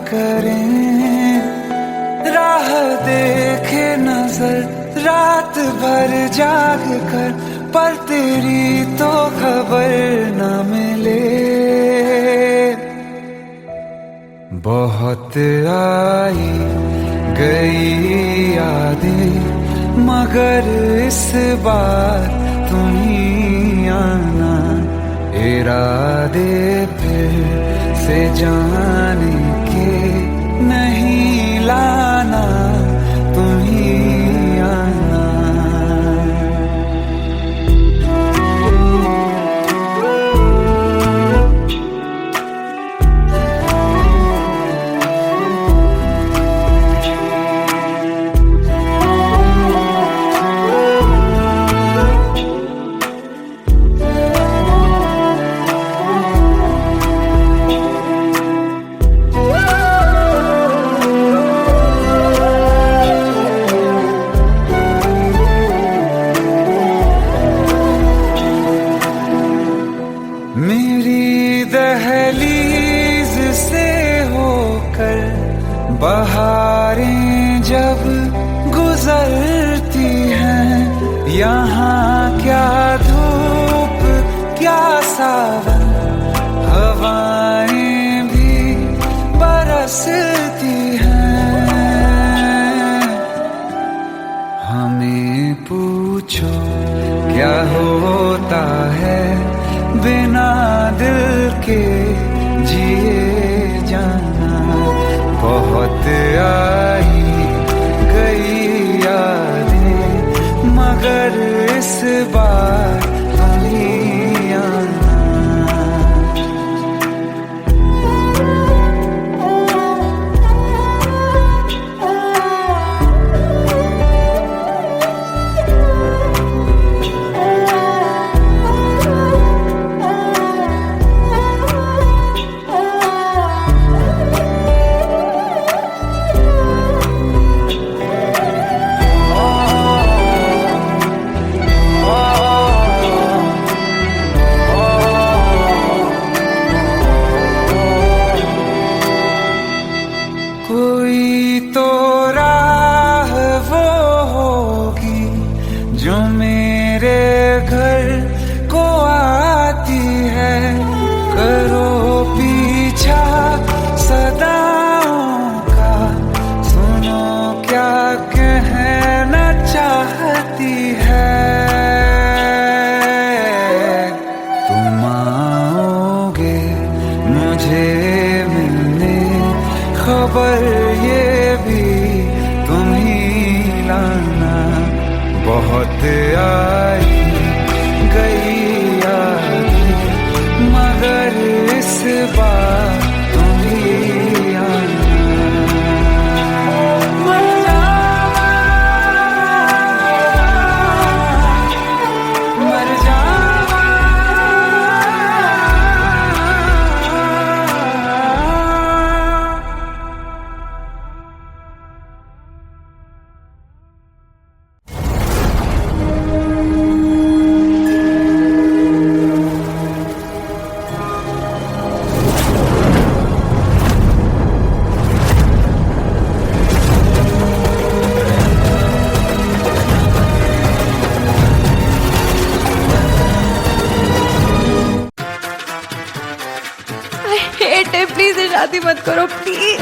करें, राह देखे नजर रात भर जाग कर, पर तेरी तो खबर न मिले। बहुत आई गई यादें, मगर इस बार तुम ही आना, इरादे फिर से जाने के नहीं लाना, तुम ही आना। मेरी दहलीज से होकर बहारें जब गुजरती हैं, यहाँ क्या धूप क्या सावन, हवाएं भी बरसती हैं। हमें पूछो क्या होता है बिना दिल के जिए जाना। बहुत आई गई यादें, मगर इस बार तुम ही आना। कोई तो राह वो होगी जो मेरे घर को आती है, करो पीछा सदाओं का, सुनो क्या कहना चाहती है। तुम आओगे मुझे मिलने, खबर ये भी तुम ही लाना। बहुत आई गई यादें, मगर इस बार तुम ही आना। मर जावा, मर जावा। प्लीज शादी मत करो please.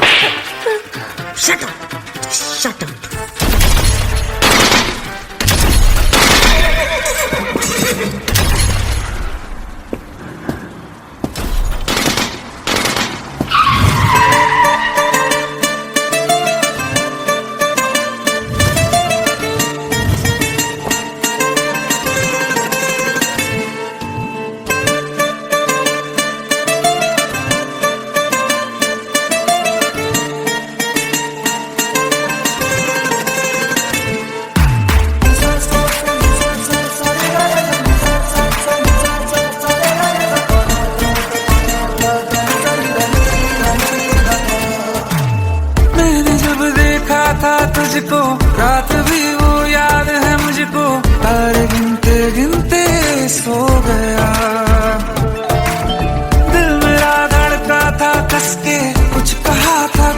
Shut up, shut up. था तुझको रात भी वो याद है मुझको, तारे गिनते गिनते सो गया। दिल मेरा धड़का था कस के, कुछ कहा था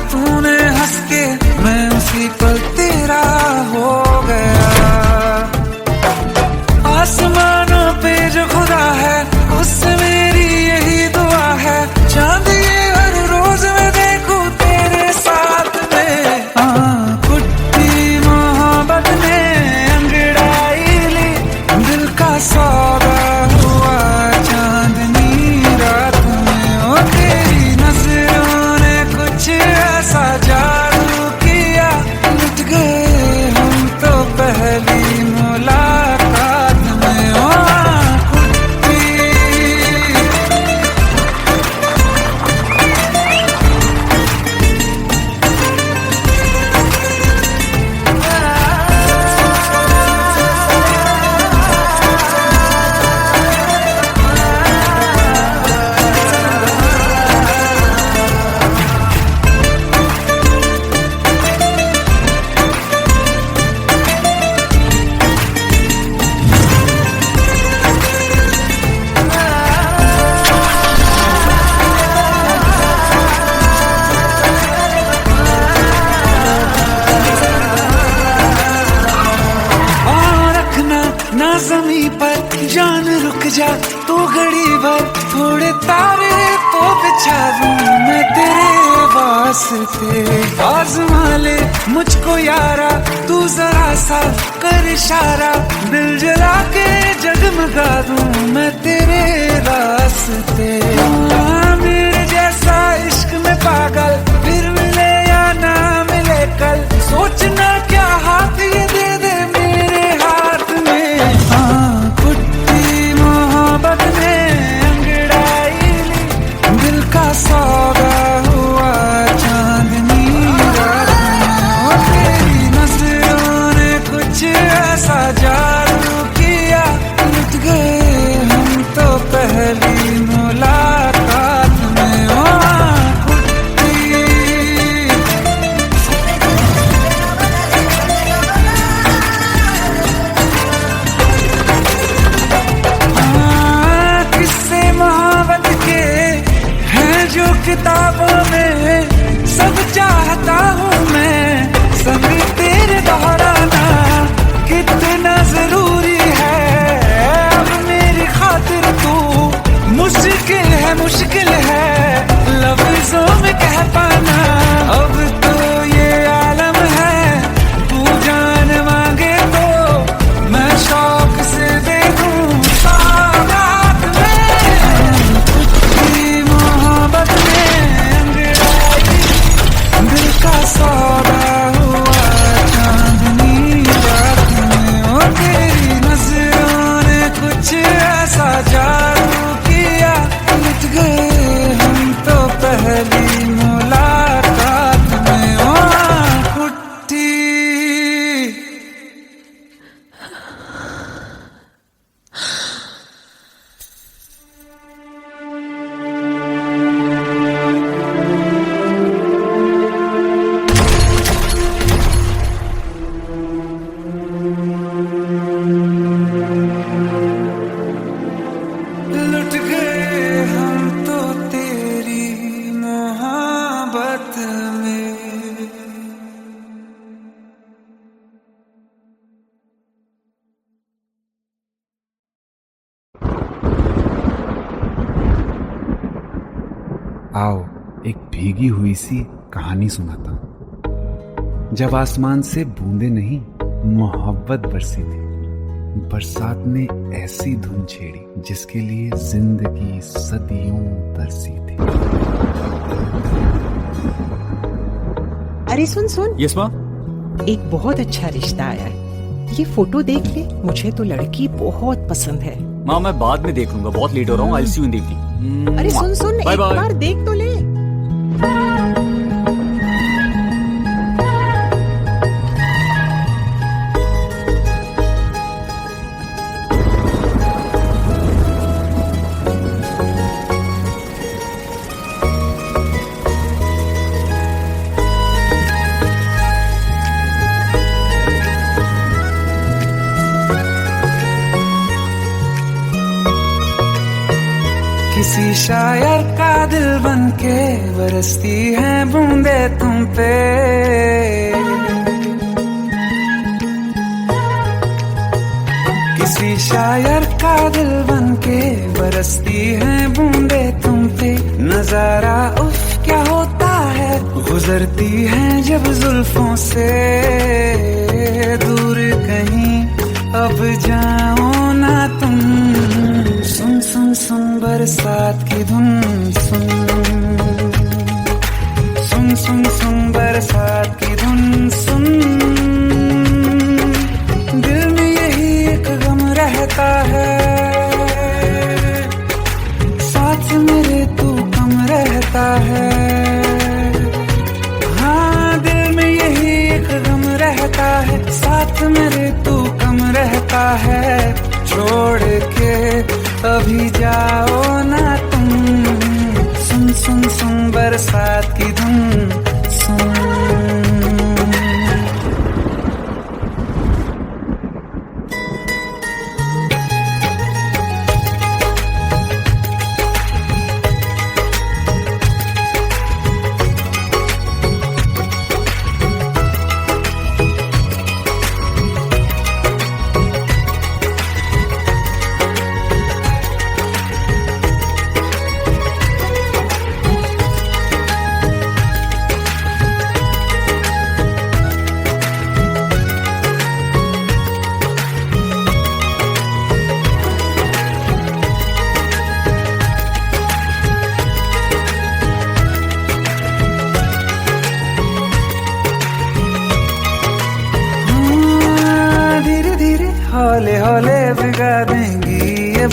वास्ते आज़मा ले मुझको यारा, तू जरा सा कर इशारा, दिल जला के जगमगा दूं मैं तेरे रास्ते। मेरे जैसा इश्क में पागल फिर मिले या ना मिले कल, सोचना क्या हाथ ये दे दे मेरे हाथ में। कुट्टी मोहब्बत ने अंगड़ाई ली, दिल का सौदा हुआ चांदनी रात में। तेरी नजरों ने कुछ ऐसा जादू किया, लुट गए हम तो पहली मुलाकात में। किताबों में सब चाहता हूँ मैं, सभी तेरे दोहराना कितना जरूरी है। अब मेरी खातिर तू मुश्किल है लफ्जों में कह पाना। अब तो ये आलम है, तू जान मांगे तो मैं शौक से दे दूँ सौगात में। मोहब्बत दिल का सौदा हुआ चांदनी रात में। ओ तेरी नजरों ने कुछ ऐसा जादू किया, लुट गए हम तो पहली मुलाकात में। ओ कुट्टी लुट गए हम तो तेरी मोहब्बत में। आओ एक भीगी हुई सी कहानी सुनाता हूं। जब आसमान से बूंदे नहीं मोहब्बत बरसी थी, बरसात ने ऐसी धुन छेड़ी जिसके लिए जिंदगी सदियों तरसी थी। अरे सुन यस माँ। एक बहुत अच्छा रिश्ता आया है, ये फोटो देख ले, मुझे तो लड़की बहुत पसंद है। माँ मैं बाद में देख लूंगा, बहुत लेट हो रहा हूँ। आई सी यू इन द इवनिंग। अरे सुन एक बार देख तो ले। किसी शायर का दिल बनके बरसती है बूंदे तुम पे। किसी शायर का दिल बनके बरसती है बूंदे तुम पे। नजारा उफ क्या होता है, गुजरती है जब जुल्फों से दूर कहीं अब जाओ ना तुम। सुन सुन सुन बरसात की धुन, सुन सुन सुन सुन बरसात की धुन सुन। दिल में यही एक गम रहता है, साथ मेरे तू कम रहता है। हाँ दिल में यही एक गम रहता है, साथ मेरे तू कम रहता है। छोड़ के अभी जाओ ना तुम, सुन सुन सुन बरसात की धुन सुन।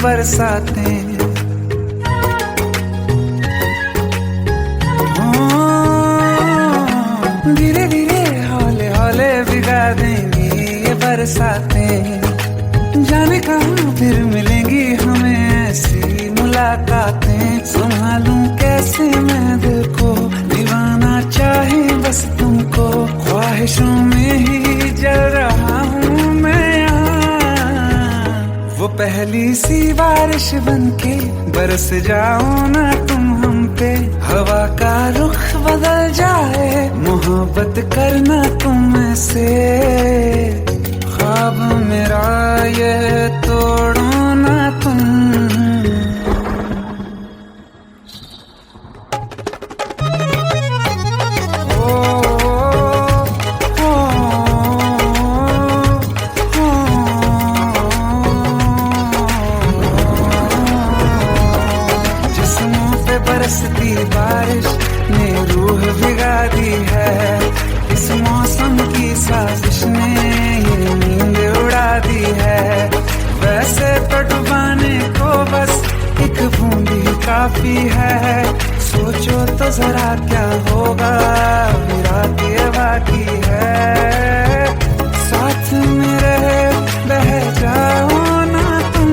बरसातें। धीरे धीरे हौले हौले भिगा देंगी ये बरसातें। जाने कहाँ फिर मिलेंगी हमें ऐसी मुलाकातें। संभालूं कैसे मैं दिल को, दीवाना चाहे बस तुमको। ख्वाहिशों में ही जल रहा हूँ मैं यहाँ। वो पहली सी बारिश बनके बरस जाओ ना तुम हम पे। हवा का रुख बदल जाए, मोहब्बत करना तुम से। ख्वाब मेरा ये तोड़ो ना तुम। जिस्मों पे बरसती बारिश ने रूह भिगा दी है। इस मौसम की साजिश ने ये नींद उड़ा दी है। वैसे तो डुबाने को बस एक बूंद ही काफी है। सोचो तो जरा क्या होगा, रात ये बाकी है। साथ मेरे बह जाओ ना तुम।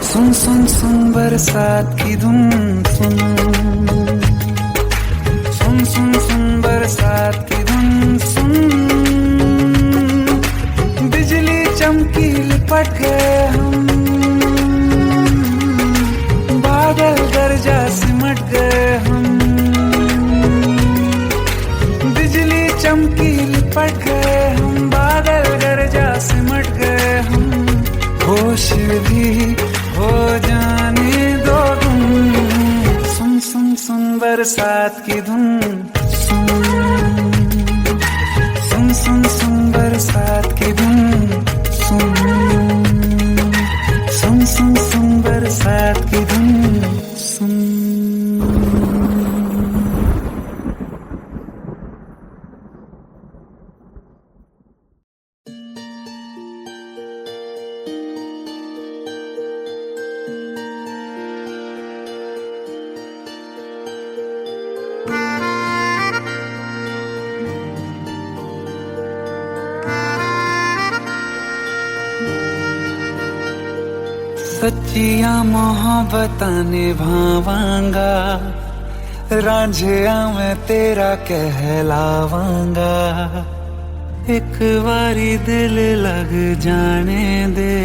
सुन सुन सुन बरसात की धुन सुन। सुन सुन सुन बरसात की धुन सुन। बिजली चमकी लिपट गए हम, बादल गरजा सिमट गए हम। बिजली चमकी लिपट गए हम, बादल गरजा सिमट गए हम। होश भी हो जाने दो तुम। सुन सुन सुन बरसात की धुन सुन। सुन सुन सुन बरसात की धुन सुन। सुन सुन सुन बरसात की धुन सुन। सच्चिया मोहब्बतां निभावांगा, रांझिया मैं तेरा कहलावांगा। एक बारी दिल लग जाने दे,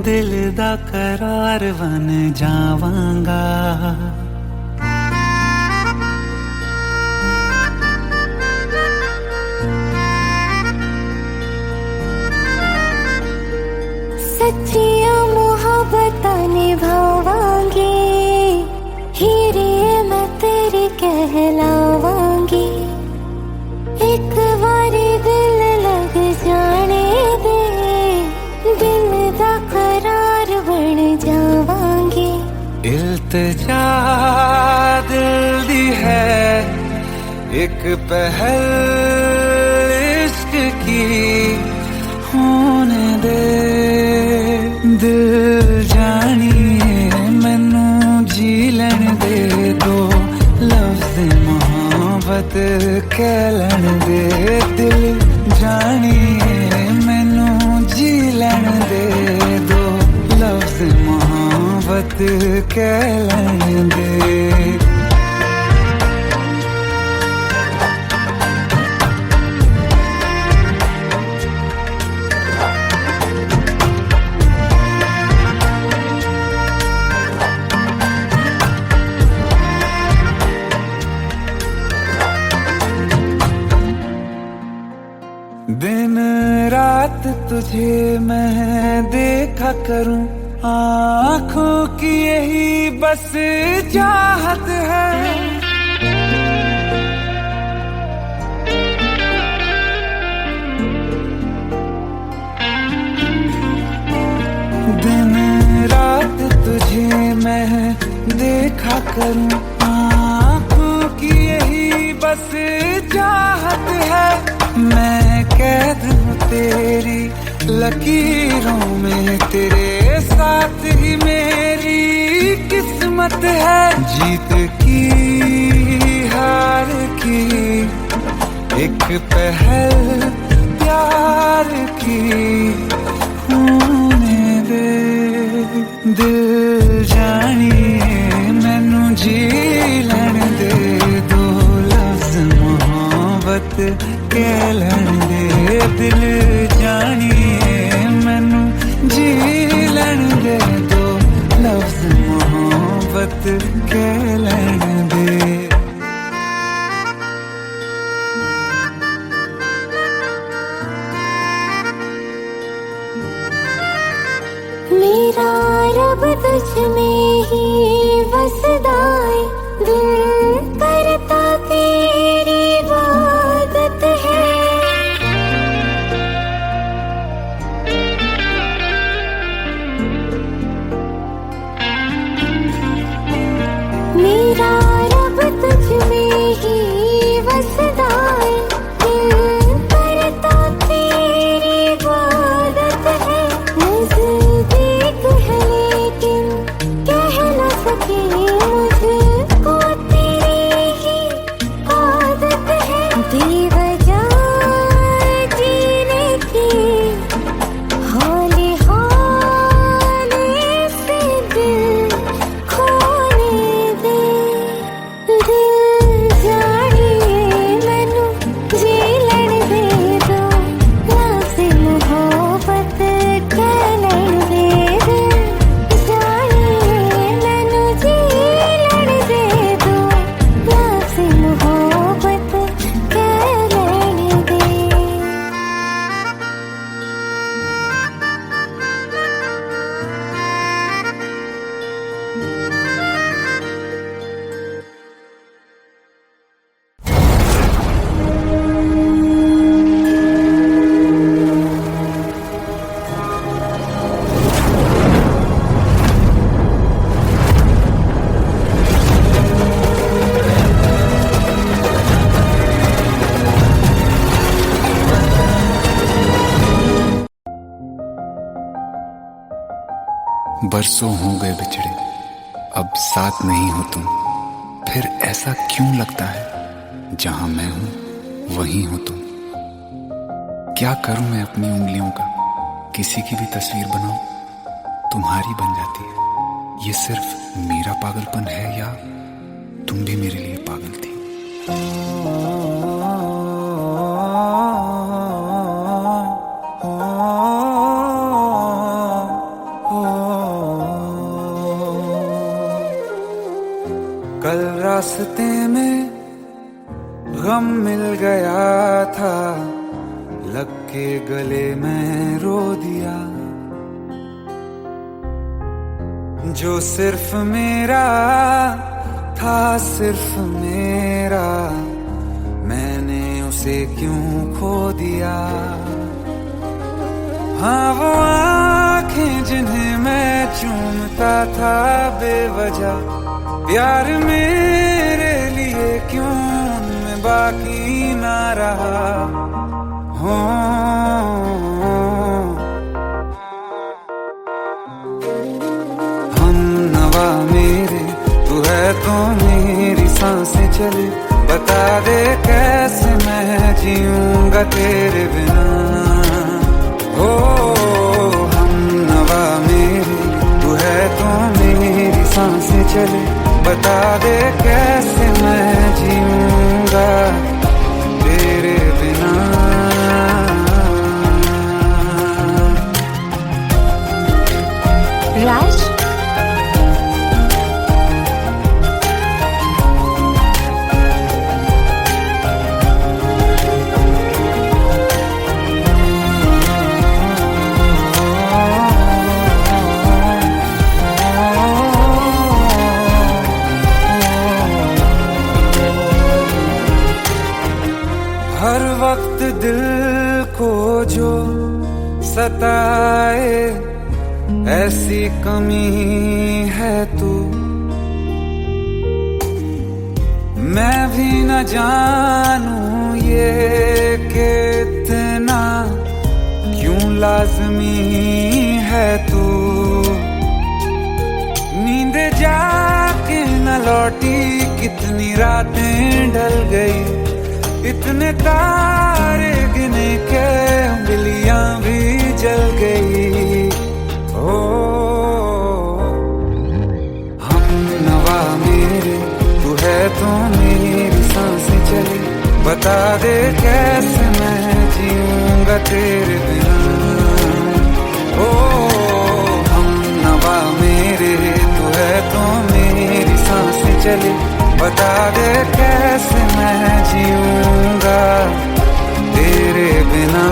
दिल दा करार बन जावांगा। सच्चिया मोहब्बतां निभावांगी, हीरे मैं तेरी कहलावांगी। एक बारी दिल लग जाने दे, दिल दा करार बन जावांगी। इल्तिजा दिल दी है एक पहल इश्क की होने दे। दिल जानिए मैनू जी लैन दे दो, लफ्ज़ मोहब्बत कह लैन दे। दिल जानिए मैनू जी लैन दे दो, लफ्ज़ मोहब्बत कह लैन दे। दिन रात तुझे मैं देखा करूं, आँखों की यही बस चाहत है। मैं देखा करूं। आँखों की यही बस चाहत है, मैं कैद हूँ तेरी लकीरों में, तेरे साथ ही मेरी किस्मत है। जीत की हार की एक पहल प्यार की होने दे। दिल जानिए मैनू जी लैण दे, दो लफ्ज मोहब्बत कह लैण दे। दिल जानिए मैनू जी लैण दे, दो लफ्ज मोहब्बत कह लैण दे। मेरा रब तुझ में ही बसदा है, दिल करता तेरी इबादत है। मेरा रब तुझ में ही बसदा है, दिल करता तेरी इबादत है। नज़दीक है लेकिन कह न सके, मुझको तेरी ही आदत है। बेवजह जीने की हौले हौले से दिल खोने दे। दिल जानिए मैनू जी लैण दे, दो लफ्ज़ मोहब्बत कह लैण दे। दिल जानिए मैनू जी लैण दे, दो लफ्ज़ मोहब्बत कह लैण दे। बरसों हो गए बिछड़े, अब साथ नहीं हो तुम। फिर ऐसा क्यों लगता है, जहां मैं हूं वहीं हो तुम। क्या करूं मैं अपनी उंगलियों का, किसी की भी तस्वीर बनाऊं, तुम्हारी बन जाती है। ये सिर्फ मेरा पागलपन है या तुम भी मेरे लिए पागल थी। कल रास्ते में गम मिल गया था, लग के गले में रो दिया। जो सिर्फ मेरा था, सिर्फ मेरा, मैंने उसे क्यों खो दिया। हाँ वो आँखें जिन्हें मैं चूमता था बेवजह, प्यार मेरे लिए क्यों उनमें बाकी ना रहा। हो हम नवा मेरे, तू है तो मेरी सांसें चले। बता दे कैसे मैं जीऊंगा तेरे बिना। हो हम नवा मेरे, तू है तो मेरी सांसें चले। बता दे कैसे मैं जीऊंगा तेरे बिना। राज, हर वक्त दिल को जो सताए, ऐसी कमी है तू, मैं भी न जानूं ये कि इतना क्यों लाज़मी है तू। नींद जाके न लौटी, कितनी रातें ढल गई, इतने तारे गिने के उंगलियां भी जल गई। ओ हम नवा मेरे, तू है तो मेरी सांसें चले, बता दे कैसे मैं जीऊंगा तेरे बिना। ओ हम नवा मेरे, तू है तो मेरी सांसें चले, बता दे कैसे मैं जीऊंगा तेरे बिना।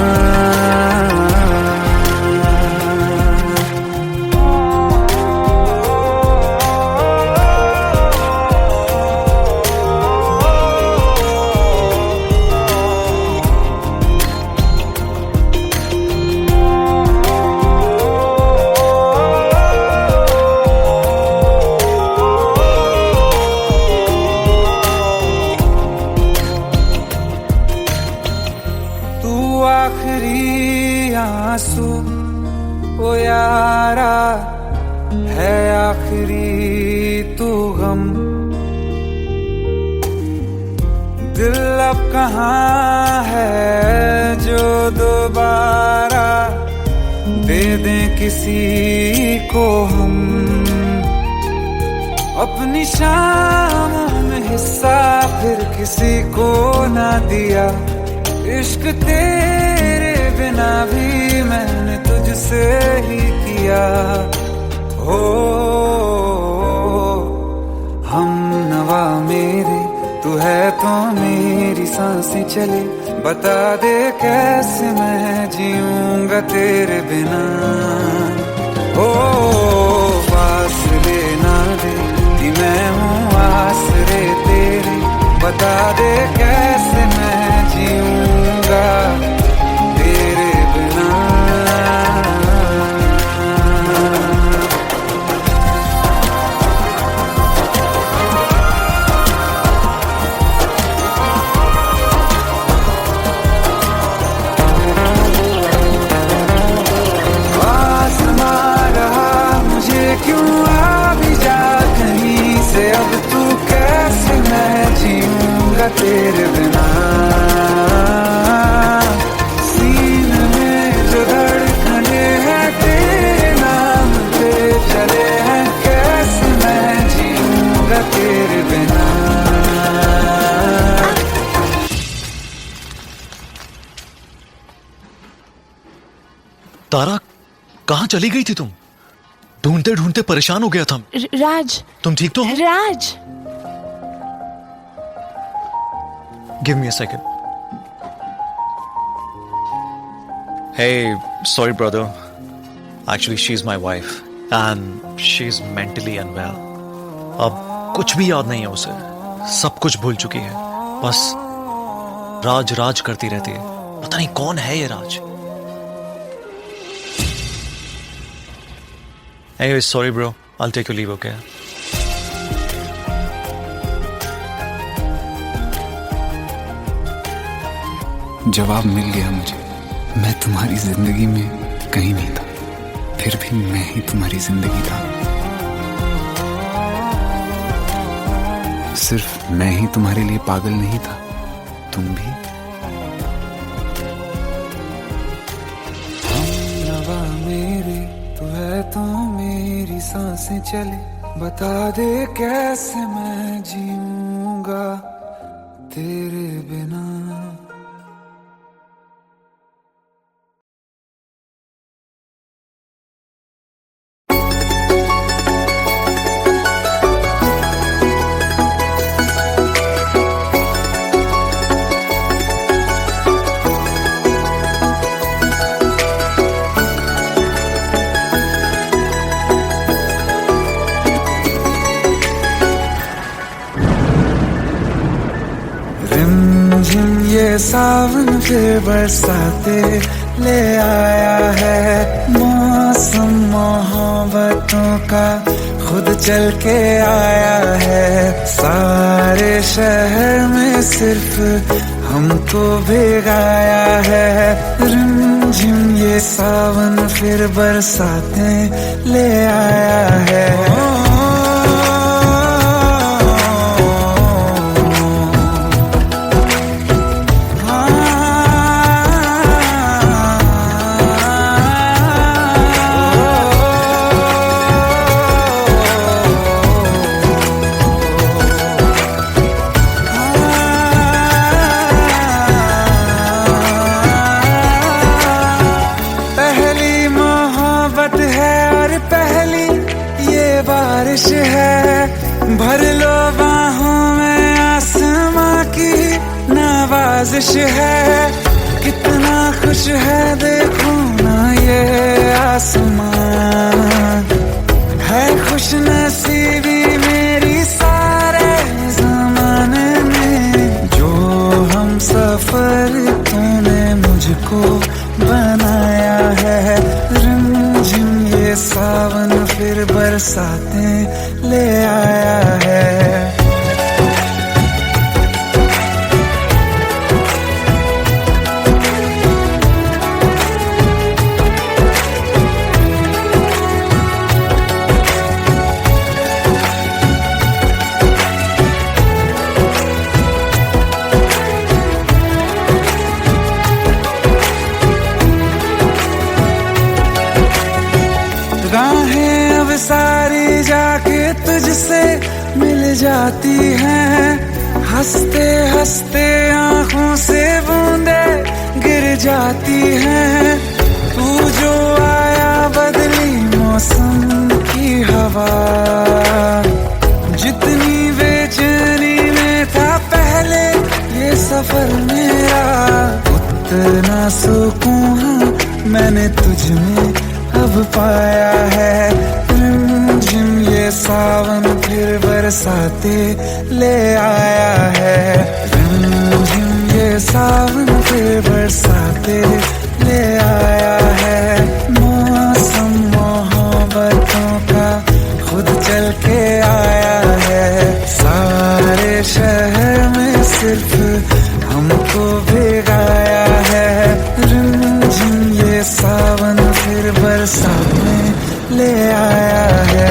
आखिरी आंसू ओ यारा है, आखिरी तू गम। दिल अब कहाँ है जो दोबारा दे दें किसी को हम। अपनी शामों में हिस्सा फिर किसी को ना दिया, इश्क तेरे बिना भी मैंने तुझसे ही किया। हो हम नवा मेरे, तू है तो मेरी सांसें चले, बता दे कैसे मैं जीऊंगा तेरे बिना। ओ फासले ना दे कि मैं हूँ आसरे तेरे, बता दे कैसे मैं जीऊंगा तेरे बिना। आसमां रहा मुझे क्यों, आ भी जा कहीं से, अब तू कैसे मैं जीऊंगा तेरे बिना। सीने में जो धड़कने हैं तेरे नाम पे चले हैं, कैसे मैं जीऊंगा तेरे बिना। तारा, कहाँ चली गई थी तुम? ढूंढते ढूंढते परेशान हो गया था। राज, तुम ठीक तो हो? राज। Give me a second. Hey, sorry brother. Actually, she's my wife and she's mentally unwell. अब कुछ भी याद नहीं है उसे, सब कुछ भूल चुकी है, बस राज राज करती रहती है। पता नहीं कौन है ये राज। Anyway, sorry bro. I'll take your leave, okay? जवाब मिल गया मुझे। मैं तुम्हारी जिंदगी में कहीं नहीं था, फिर भी मैं ही तुम्हारी जिंदगी था। सिर्फ मैं ही तुम्हारे लिए पागल नहीं था, तुम भी। हम नवा मेरे, तू है तो मेरी सांसें चले, बता दे कैसे मैं जीऊंगा तेरे बिना। झिम ये सावन के बरसाते ले आया है। मौसम मोहब्बतों का खुद चल के आया है। सारे शहर में सिर्फ हमको भिगाया है। रिमझिम ये सावन फिर बरसातें ले आया है। बारिश है भर लो बाहों में, आसमां की नवाजिश है। कितना खुश है देखो ना ये आसमां, है खुश नसीबी मेरी सारे ज़माने में। जो हम सफर तूने मुझको बनाया है। रिमझिम ये सावन फिर बरसातें ले आया है। राहें अब सारी जाके तुझसे मिल जाती हैं। हंसते हंसते आंखों से बूंदे गिर जाती हैं। तू जो आया बदली मौसम की हवा, जितनी बेचैनी में था पहले ये सफर मेरा, उतना सुकून मैंने तुझ में अब पाया है। रिमझिम ये सावन फिर बरसातें ले आया है। रिमझिम ये सावन फिर बरसातें ले आया है। मौसम मोहब्बतों का खुद चल के आया है। सारे शहर में सिर्फ हमको भिगाया है। रिमझिम ये सावन फिर बरसातें ले आया है।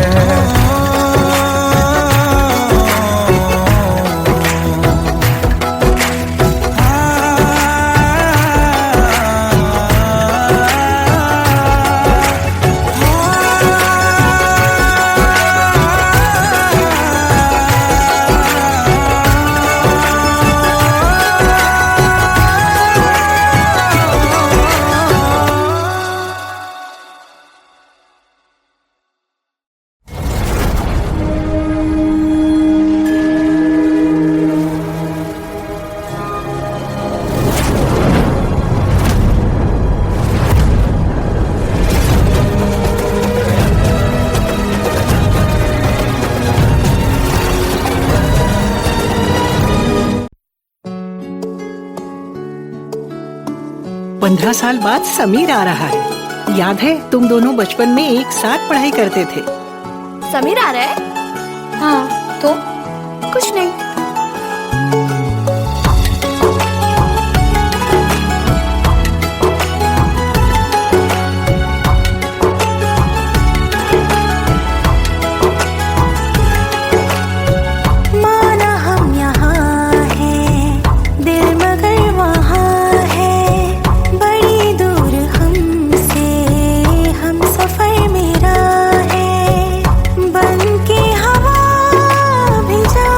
पंद्रह साल बाद समीर आ रहा है। याद है तुम दोनों बचपन में एक साथ पढ़ाई करते थे। समीर आ रहा है? हाँ तो कुछ नहीं। बन के हवा भी जा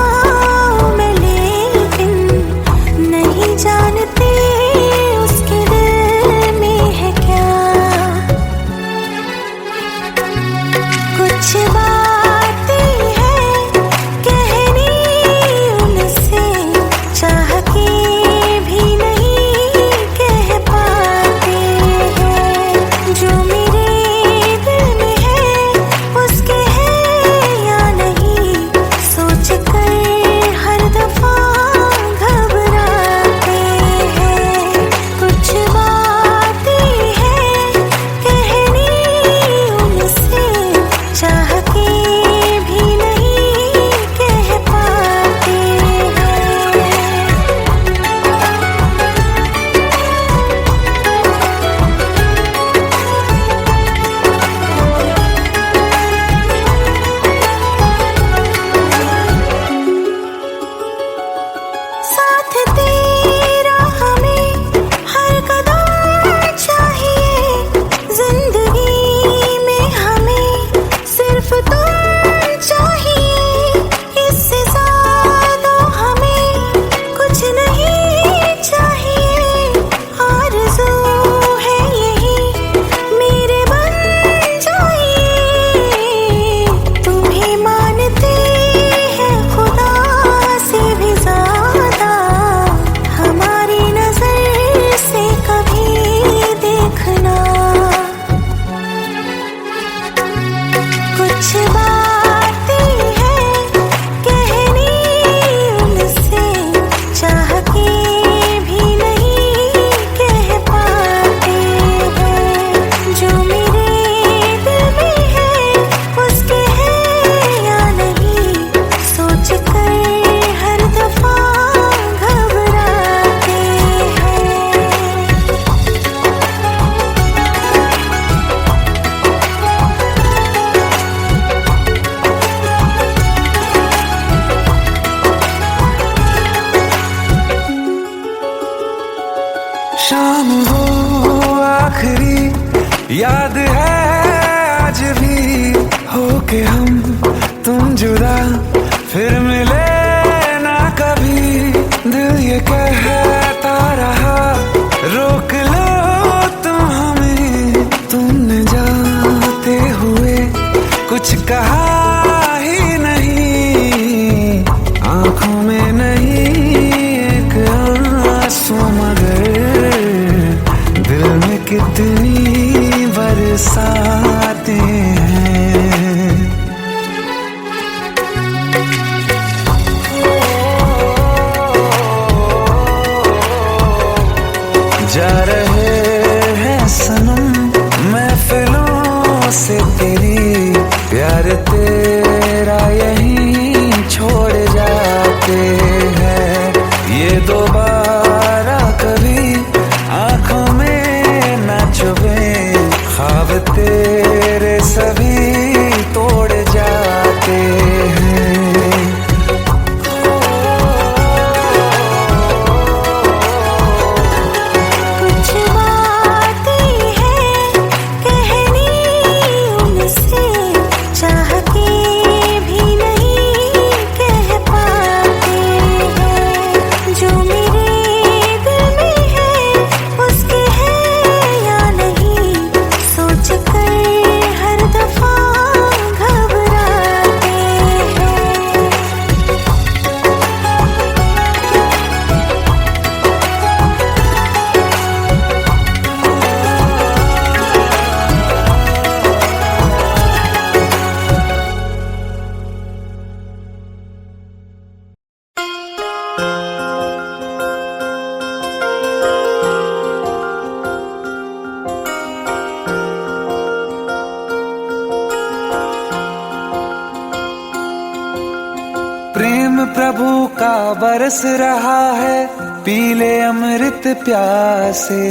प्रेम प्रभु का बरस रहा है, पीले अमृत प्यासे।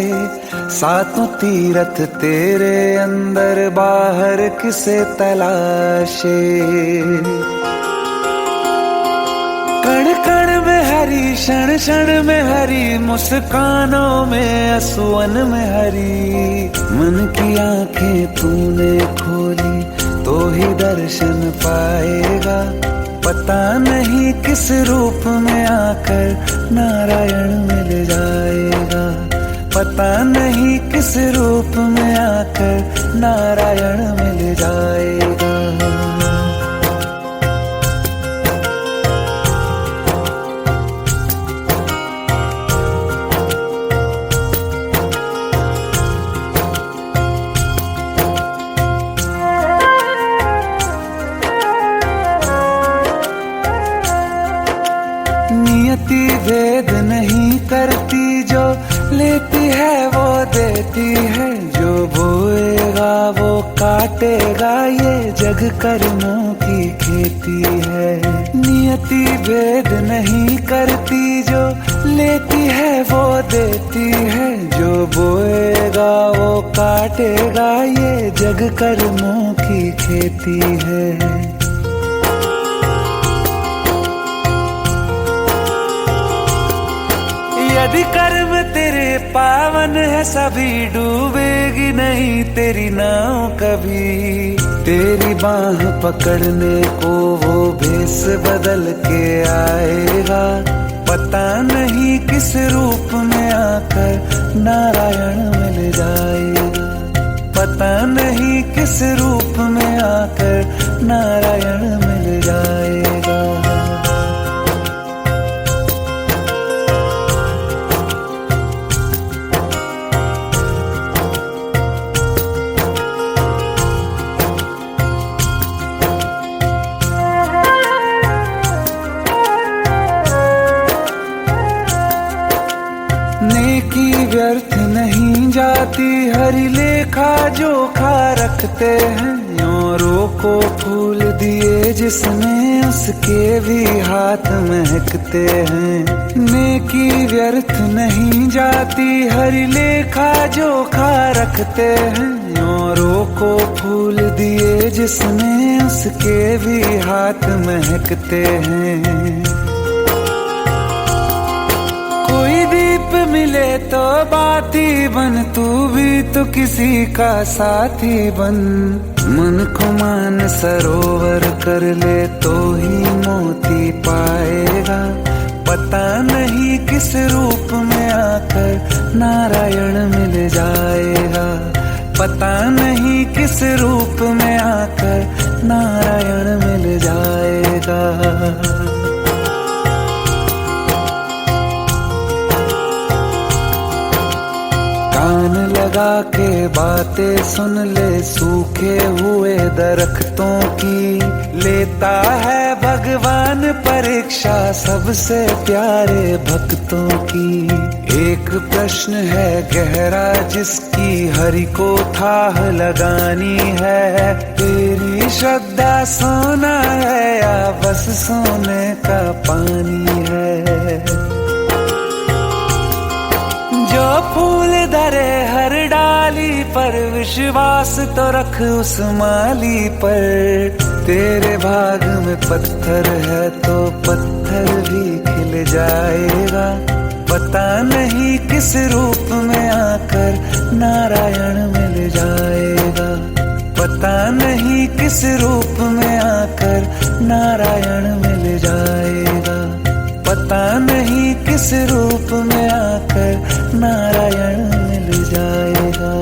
सातों तीरथ तेरे अंदर बाहर किसे तलाशे। कण कण में हरी, क्षण क्षण में हरी, मुस्कानों में असुवन में हरी। मन की आंखें तूने खोली तो ही दर्शन पाएगा। पता नहीं किस रूप में आकर नारायण मिल जाएगा। पता नहीं किस रूप में आकर नारायण मिल जाएगा। नियति भेद नहीं करती, जो लेती है वो देती है। जो बोएगा वो काटेगा, ये जग कर्मों की खेती है। नियति भेद नहीं करती, जो लेती है वो देती है। जो बोएगा वो काटेगा, ये जग कर्मों की खेती है। यदि कर्म तेरे पावन है, सभी डूबेगी नहीं तेरी नाव कभी। तेरी बाह पकड़ने को वो भेष बदल के आएगा। पता नहीं किस रूप में आकर नारायण मिल जाएगा। पता नहीं किस रूप में आकर नारायण मिल जाएगा। नेकी व्यर्थ नहीं जाती, हरि लेखा जोखा रखते हैं। औरों को फूल दिए जिसने, उसके भी हाथ महकते हैं। नेकी व्यर्थ नहीं जाती, हरि लेखा जोखा रखते हैं। औरों को फूल दिए जिसने, उसके भी हाथ महकते हैं। कोई दीप मिले तो बाती बन, तू भी तो किसी का साथी बन। मन को मान सरोवर कर ले तो ही मोती पाएगा। पता नहीं किस रूप में आकर नारायण मिल जाएगा। पता नहीं किस रूप में आकर नारायण मिल जाएगा। कान लगा के बातें सुन ले सूखे हुए दरख्तों की। लेता है भगवान परीक्षा सबसे प्यारे भक्तों की। एक प्रश्न है गहरा जिसकी हरि को थाह लगानी है। तेरी श्रद्धा सोना है या बस सोने का पानी है। जो फूल धरे हर डाली पर, विश्वास तो रख उस माली पर। तेरे भाग में पत्थर है तो पत्थर भी खिल जाएगा। पता नहीं किस रूप में आकर नारायण मिल जाएगा। पता नहीं किस रूप में आकर नारायण मिल जाएगा। पता नहीं किस रूप में आकर नारायण मिल जाएगा।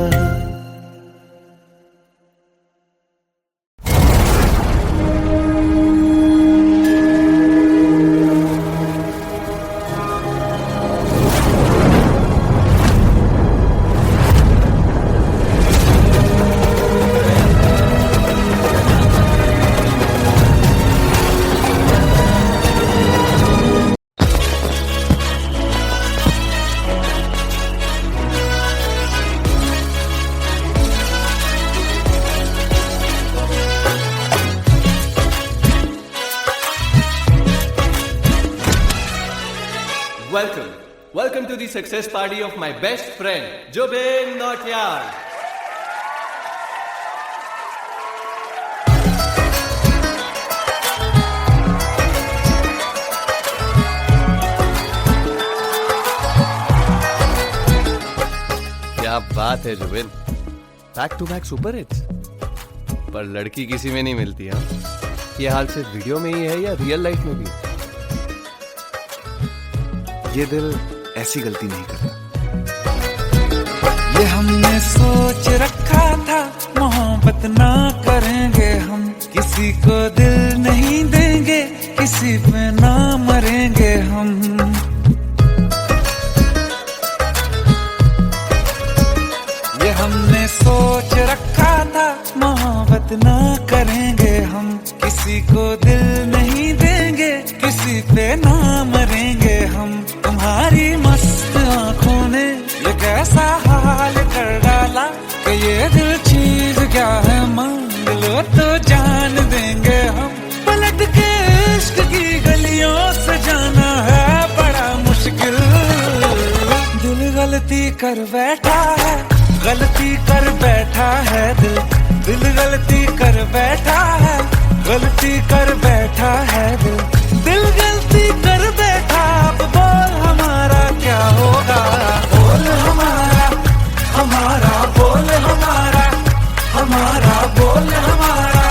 Welcome to the success party of my best friend, Jobin Nautiyal. क्या बात है Zubin, back to back super hits. पर लड़की किसी में नहीं मिलती है। ये हाल सिर्फ वीडियो में ही है या रियल लाइफ में भी? ये दिल ऐसी गलती नहीं करता। ये हमने सोच रखा था मोहब्बत ना करेंगे हम, किसी को दिल नहीं देंगे, किसी पे ना मरेंगे हम। ये हमने सोच रखा था मोहब्बत ना करेंगे हम, किसी को दिल नहीं देंगे, किसी पे ना मरेंगे हम। तुम्हारी मस्त आंखों ने ये कैसा हाल कर डाला कि ये दिल चीज क्या है मांग लो तो जान देंगे हम। पलट के इश्क की गलियों से जाना है बड़ा मुश्किल। दिल गलती कर बैठा है, गलती कर बैठा है दिल, दिल गलती कर बैठा है, गलती कर बैठा है दिल, दिल गलती कर बैठा। अब बोल हमारा क्या होगा, बोल हमारा, हमारा बोल हमारा, हमारा बोल हमारा,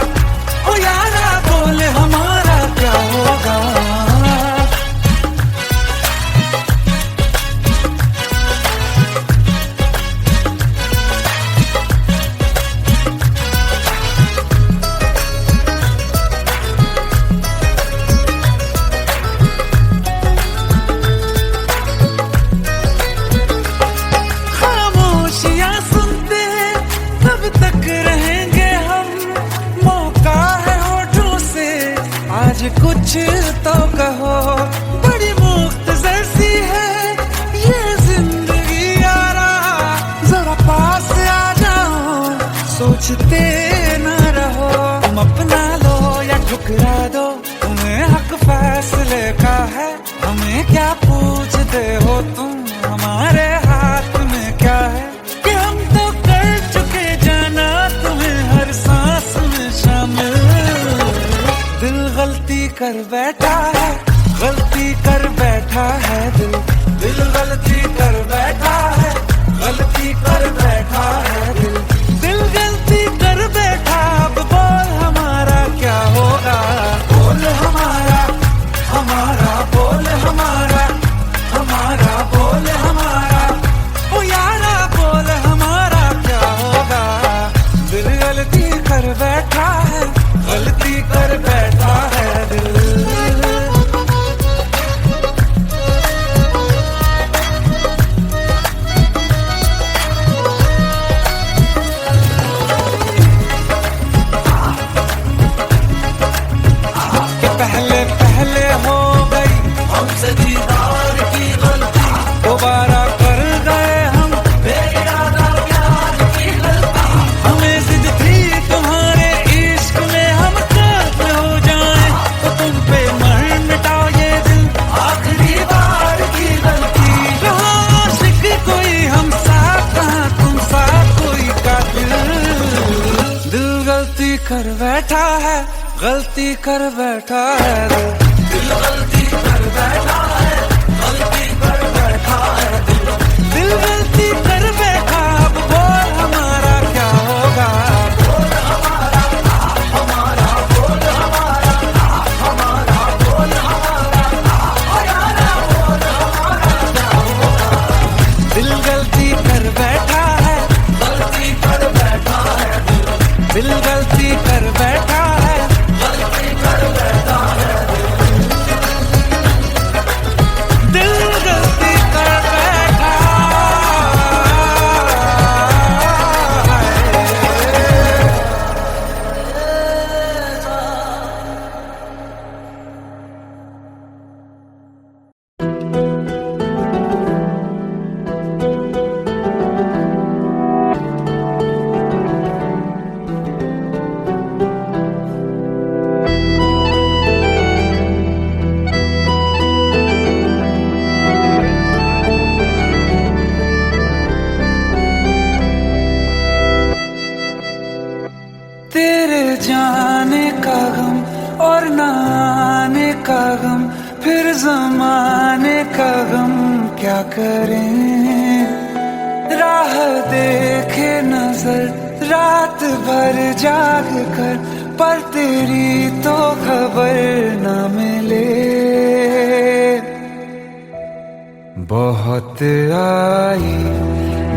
ओ यारा बोल हमारा क्या होगा। कुछ तो कहो, बड़ी मुफ्त जैसी है ये जिंदगी यारा, जरा पास आ जाओ, सोचते न रहो। तुम अपना लो या ठुकरा दो, तुम्हें हक फैसले का है, हमें क्या पूछते हो तुम, हमारे हाथ में क्या है कि हम तो कर चुके जाना तुम्हें हर सांस में शामिल। दिल गलती कर बैठा है, गलती कर बैठा है दिल, दिल गलती कर बैठा है, गलती कर बैठा है दिल, दिल गलती कर बैठा। अब बोल हमारा क्या होगा, बोल हमारा, हमारा बोल हमारा, हमारा बोल हमारा, ओ यारा बोल हमारा क्या होगा। दिल गलती कर बैठा है, गलती कर बैठा है दिल। कि पहले पहले हो गई हमसे दीदार की गलती, दोबारा कर गए हम बेइरादा प्यार की गलती। हमें जिद थी तुम्हारे इश्क में हम काफिर हो जाएं, तो तुम पे मर मिटाओ ये दिल, आखिरी बार की गलती। कहाँ आशिक कोई हम साथ, कहाँ तुम साथ कोई कातिल। दिल गलती कर बैठा है, गलती कर बैठा है दिल, दिल गलती कर बैठा है, गलती कर बैठा है दिल, दिल गलती कर बैठा। अब बोल हमारा क्या होगा, बोल हमारा, हमारा बोल हमारा, हमारा बोल हमारा, ओ यारा बोल हमारा क्या होगा। दिल गलती कर बैठा है, गलती कर बैठा है दिल, दिल गलती कर बैठा है, गलती कर बैठा है दिल। फिर जमाने का गम क्या करें, राह देखे नजर रात भर जाग कर, पर तेरी तो खबर न मिले। बहुत आई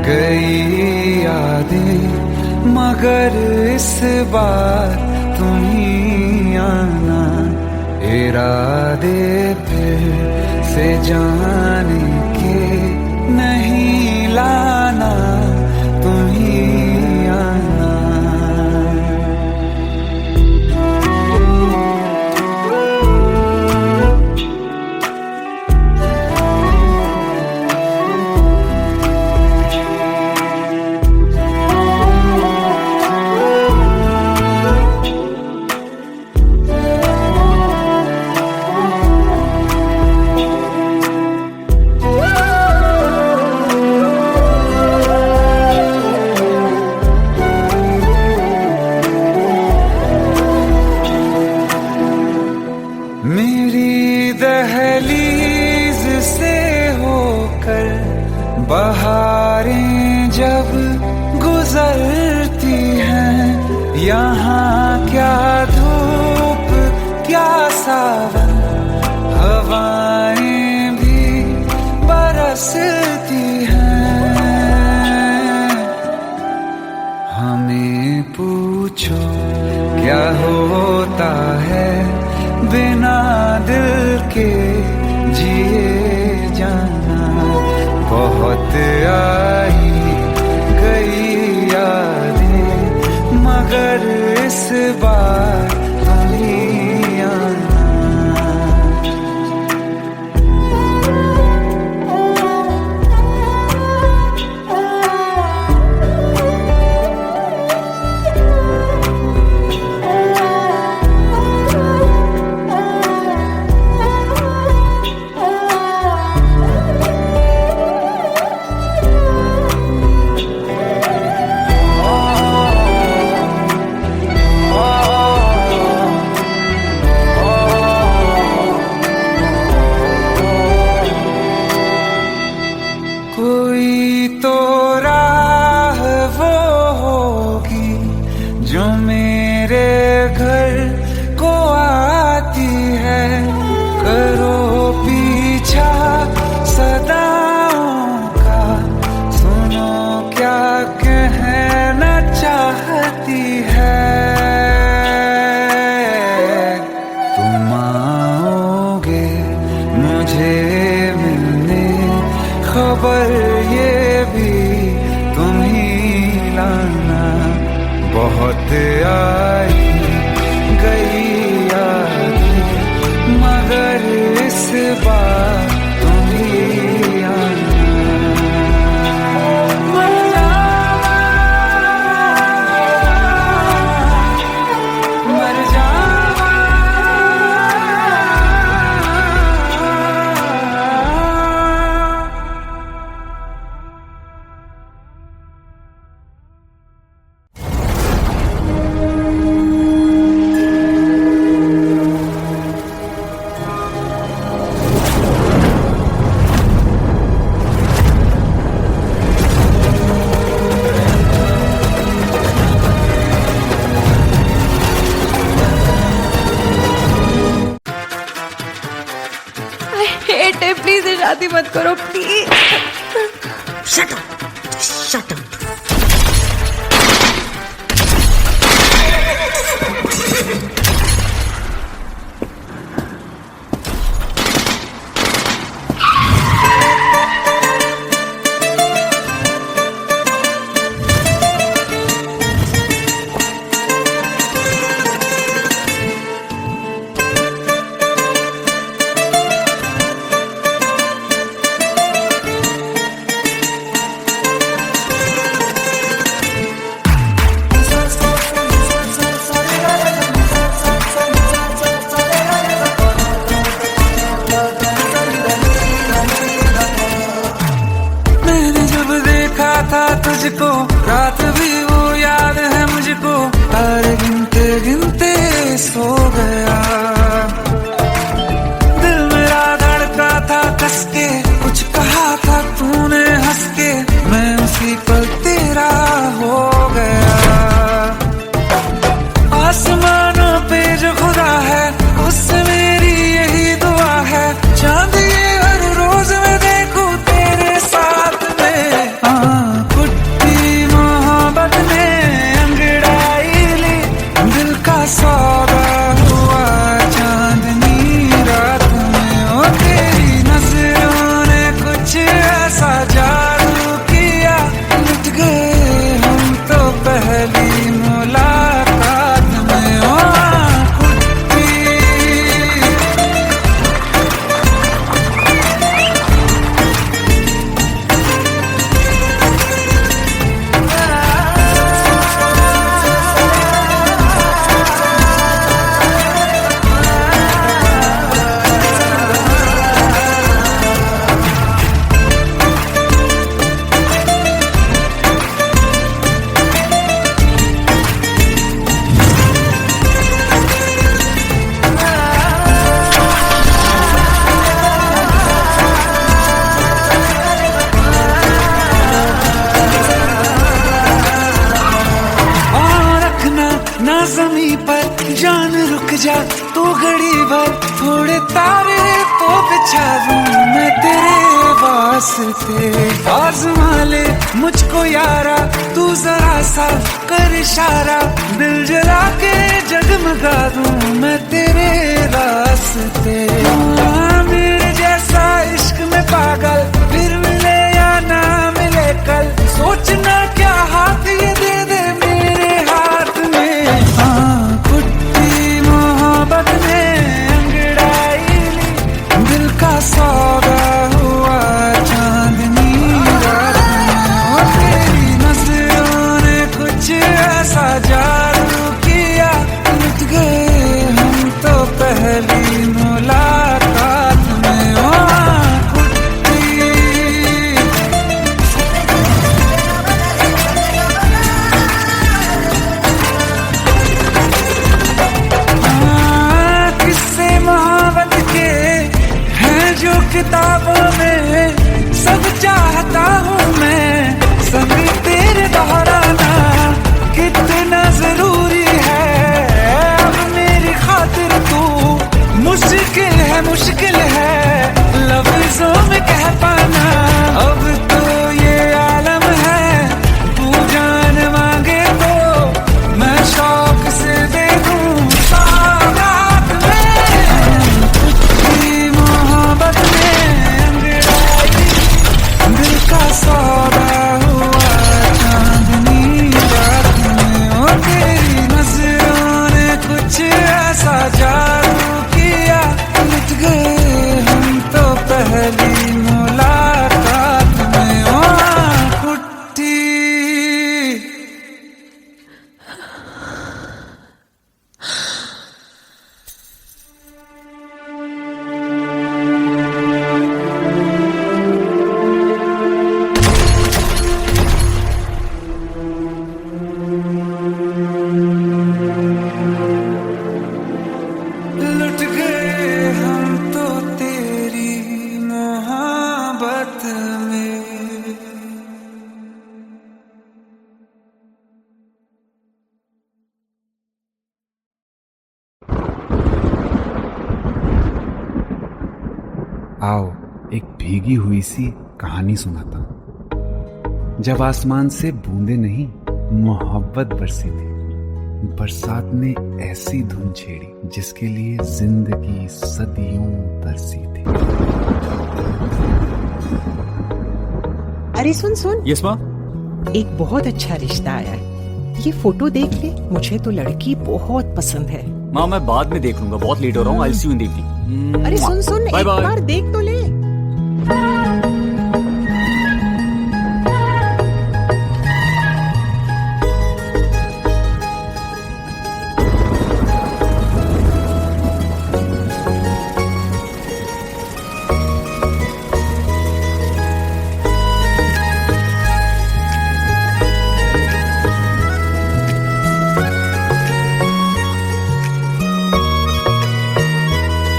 गई यादें, मगर इस बार तुम ही आना, इरादे फिर से जाने के नहीं लाना, तुम ही आना। मेरी दहलीज से होकर बहारें जब गुजरती हैं, यहाँ क्या धूप क्या सावन, हवाएं भी बरसती हैं। हमें पूछो क्या होता है बिना दिल के जिए जाना, बहुत आई गई यादें, मगर इस बार तुम ही आना। कोई तो राह वो होगी जो मेरे घर को आती है, करो पीछा सदाओं का, सुनो क्या कहना चाहती है। तुम आओगे मुझे मिलने, खबर ये भी तुम ही लाना, बहुत आई गई यादें, मगर इस बार तुम ही आना। मर जावा, मर जावा। प्लीज शादी मत करो please. Shut up, shut up. तुझको रात भी वो याद है मुझको, तारे गिनते गिनते सो गया दिल मेरा। तू घड़ी भर, थोड़े तारे तो बिछा दूं मैं तेरे वास्ते। आज़मा ले मुझको यारा, तू जरा सा कर इशारा, दिल जला के जगमगा दूं मैं तेरे रास्ते। मेरे जैसा इश्क में पागल फिर मिले या ना मिले कल, सोचना क्या हाथ ये दे दे मेरे हाथ में। हाँ कुट्टी मोहब्बत ने अंगड़ाई ली, दिल का सौदा हुआ चांदनी रात में। और तेरी नजरों ने कुछ ऐसा जादू किया, लुट गए हम तो पहली मुलाकात में। ओ कुट्टी किस्से मोहब्बत के हैं जो किताबों में, सब चाहता हूँ मैं संग तेरे दोहराना, कितना जरूरी है अब मेरी खातिर तू। मुश्किल है लफ्जों में कह पाना, अब तो ये आलम है, तू जान मांगे तो मैं शौक से दे दूं सौगात में। कुछ मोहब्बत में अंगड़ाई, दिल का सौदा हुआ चांदनी रात में। और तेरी नजरों ने कुछ ऐसा जादू किया, लुट गए हम तो पहली मुलाकात में। ओ कुट्टी लुट गए हम तो तेरी मोहब्बत में। आओ एक भीगी हुई सी कहानी सुनाता हूं। जब आसमान से बूंदे नहीं मोहब्बत बरसी थी, बरसात ने ऐसी धुन छेड़ी जिसके लिए जिंदगी सदियों तरसी थी। अरे सुन सुन, यस माँ। एक बहुत अच्छा रिश्ता आया है, ये फोटो देख ले, मुझे तो लड़की बहुत पसंद है। माँ मैं बाद में देख लूंगा, बहुत लेट हो रहा हूँ। आई सी यू इन द इवनिंग। अरे सुन सुन, बाय एक बाय। बार देख तो ले।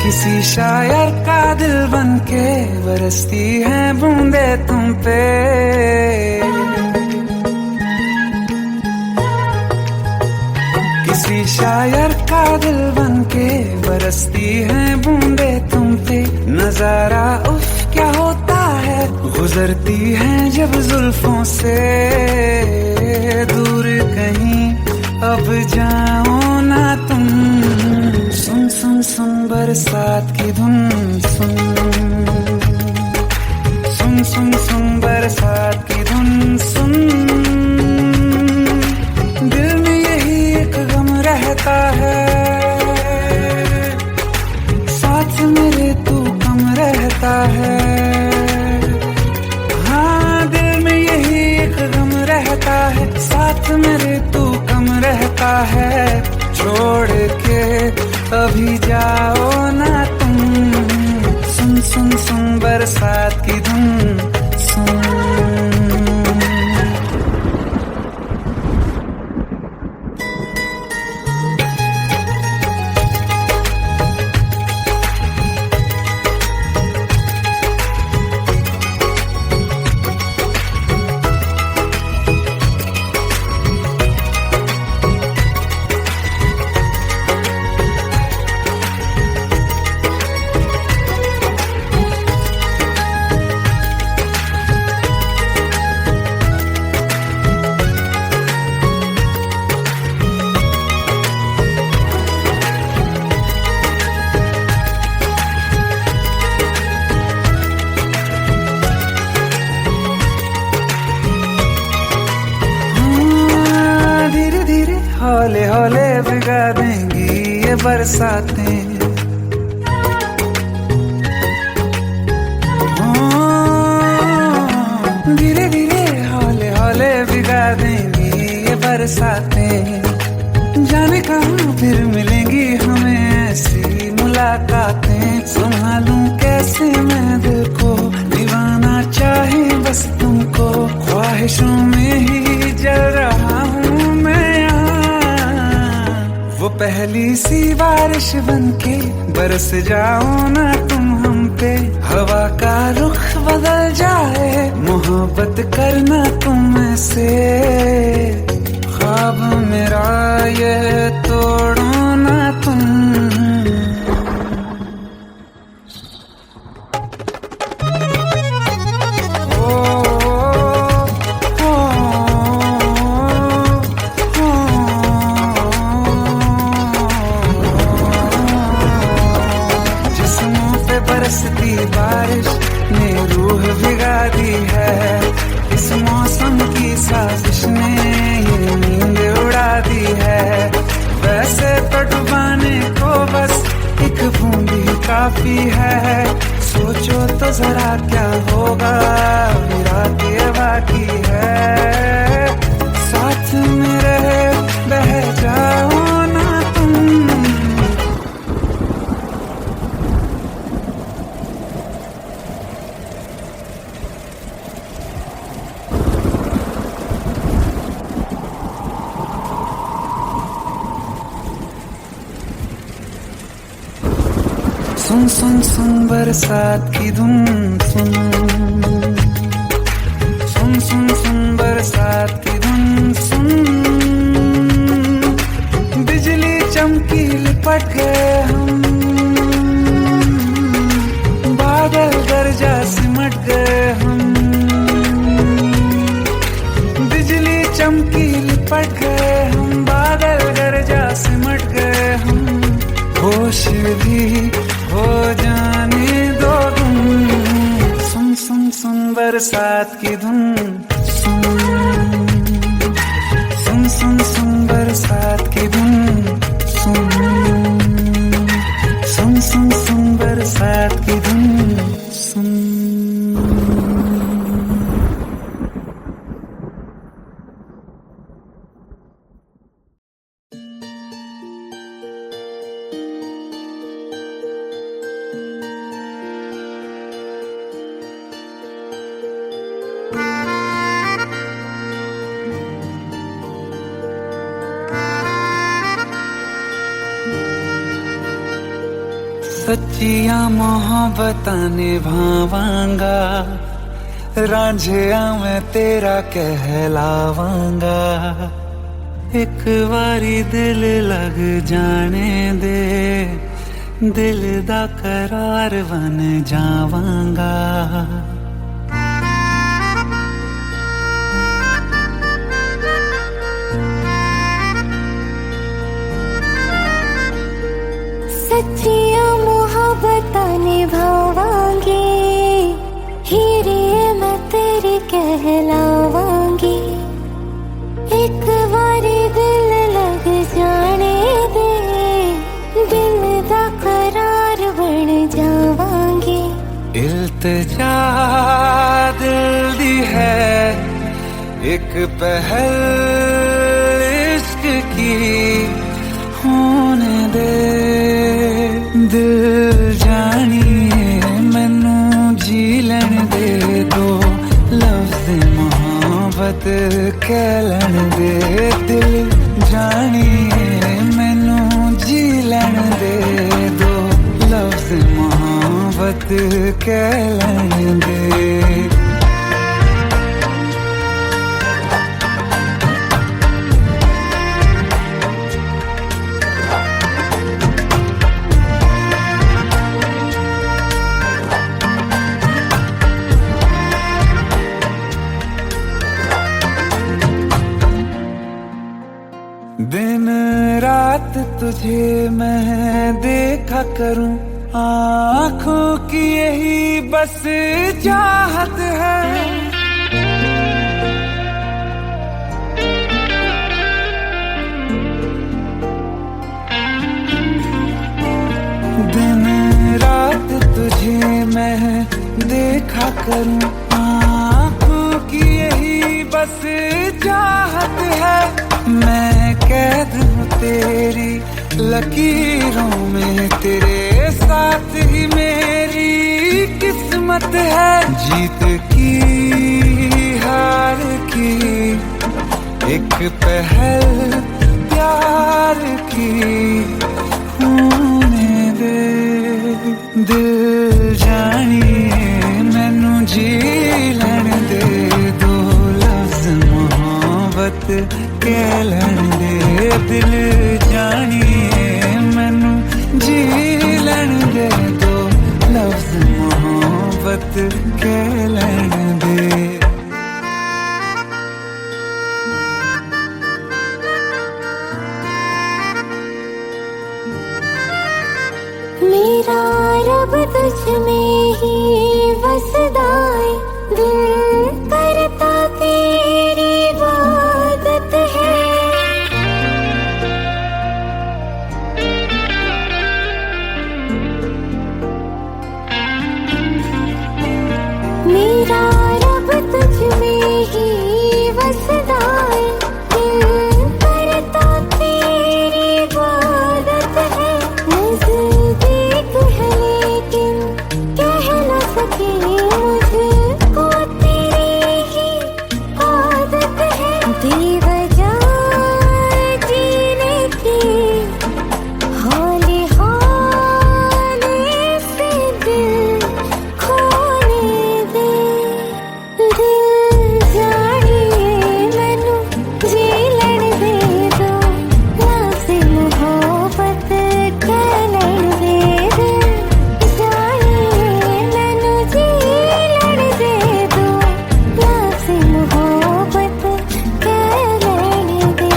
किसी शायर का दिल बन के बरसती है बूंदे तुम पे। किसी शायर का दिल बन के बरसती है बूंदे तुम पे। नजारा उफ क्या होता है, गुजरती है जब जुल्फों से। दूर कहीं अब जाओ ना तुम, सुन सुन सुन बरसात की धुन। सुन सुन सुन सुन बरसात की धुन। सुन दिल में यही एक गम रहता है, साथ मेरे तू कम रहता है। हाँ दिल में यही एक गम रहता है, साथ मेरे तू कम रहता है। छोड़ के अभी जाओ ना तुम, सुन सुन सुन बरसात की धुन। सुन बरसातें। धीरे धीरे हौले हौले भिगा देंगी ये बरसातें। जाने कहाँ फिर मिलेंगी हमें ऐसी मुलाकातें। संभालूं कैसे मैं दिल को, दीवाना चाहे बस तुमको। ख्वाहिशों में ही जल रहा हूँ मैं यहाँ। वो पहली सी बारिश बनके बरस जाओ ना तुम हम पे। हवा का रुख बदल जाए, मोहब्बत करना तुम से। ख्वाब मेरा ये तोड़ो ना तुम। जिस्मों पे बरसती बारिश ने रूह भिगा दी है। इस मौसम की साजिश ने ये नींद उड़ा दी है। वैसे तो डुबाने को बस एक बूंद ही काफी है। सोचो तो जरा क्या होगा, रात ये बाकी है। साथ मेरे बह जाओ ना तुम। सुन सुन सुन बरसात की धुन सुन। सुन सुन सुन बरसात की धुन सुन। बिजली चमकी लिपट गए हम, बादल गरजा सिमट गए हम। बिजली चमकी लिपट गए हम, बादल गरजा सिमट गए हम। होश भी हो जाने दो तुम। सुन सुन सुन बरसात की धुन सुन। सुन सुन सुन बरसात की धुन सुन। सुन सुन सुन बरसात की धुन सुन। सच्चिया मोहब्बतां निभावांगा, रांझिया मैं तेरा कहलावांगा। एक बारी दिल लग जाने दे, दिल दा करार बन जावांगा। सच्चिया मोहब्बतां निभावांगी, हीरे मैं तेरी कहलावांगी। एक बारी दिल लग जाने दे, दिल दा करार बन जावांगी। इल्तिजा दिल दी है एक पहल इश्क की होने दे। दिल जानिए मैनू जी लैन दे दो, लफ्ज़ मोहब्बत कह लैन दे। दिल जानिए मैनू जी लैन दे दो, लफ्ज़ मोहब्बत कह लैन दे। दिन रात तुझे मैं देखा करूं, आँखों की यही बस चाहत है। तुझे मैं देखा करूं, आँखों की यही बस चाहत है। मैं कैद हूँ तेरी लकीरों में, तेरे साथ ही मेरी किस्मत है। जीत की हार की एक पहल प्यार की होने दे। दिल जानिए मैनू जी लैण दे, दो लफ्ज़ मोहब्बत कह लैण दे। दिल जानिए मैनू जी लैण दे, दो लफ्ज़ मोहब्बत कह लैण दे। मेरा रब तुझ में ही वसदा है, दिल करता तेरी इबादत है। मेरा रब तुझ में ही वसदा है, दिल करता तेरी इबादत है। नज़दीक है लेकिन कह न सके, मुझको तेरी ही आदत है। बेवजह जीने की हौले हौले से दिल खोने दे। दिल जानिए मैनू जी लैण दे, दो लफ्ज़ मोहब्बत कह लैण दे। दिल जानिए मैनू जी लैण दे, दो लफ्ज़ मोहब्बत कह लैण दे।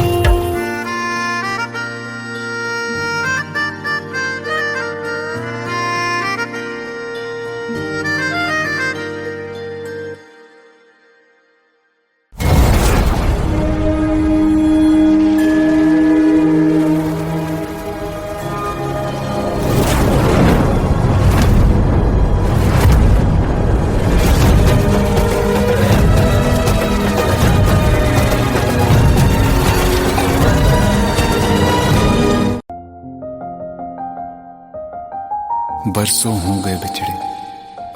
बरसों हो गए बिछड़े,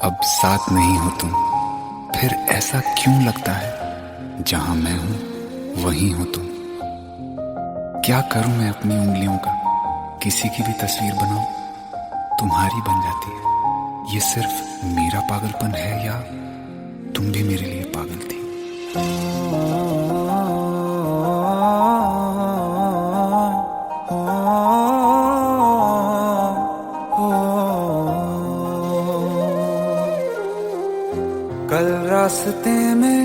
अब साथ नहीं हो तुम। फिर ऐसा क्यों लगता है, जहां मैं हूं वहीं हो तुम। क्या करूं मैं अपनी उंगलियों का, किसी की भी तस्वीर बनाऊं, तुम्हारी बन जाती है। ये सिर्फ मेरा पागलपन है या तुम भी मेरे लिए पागल थी। कल रास्ते में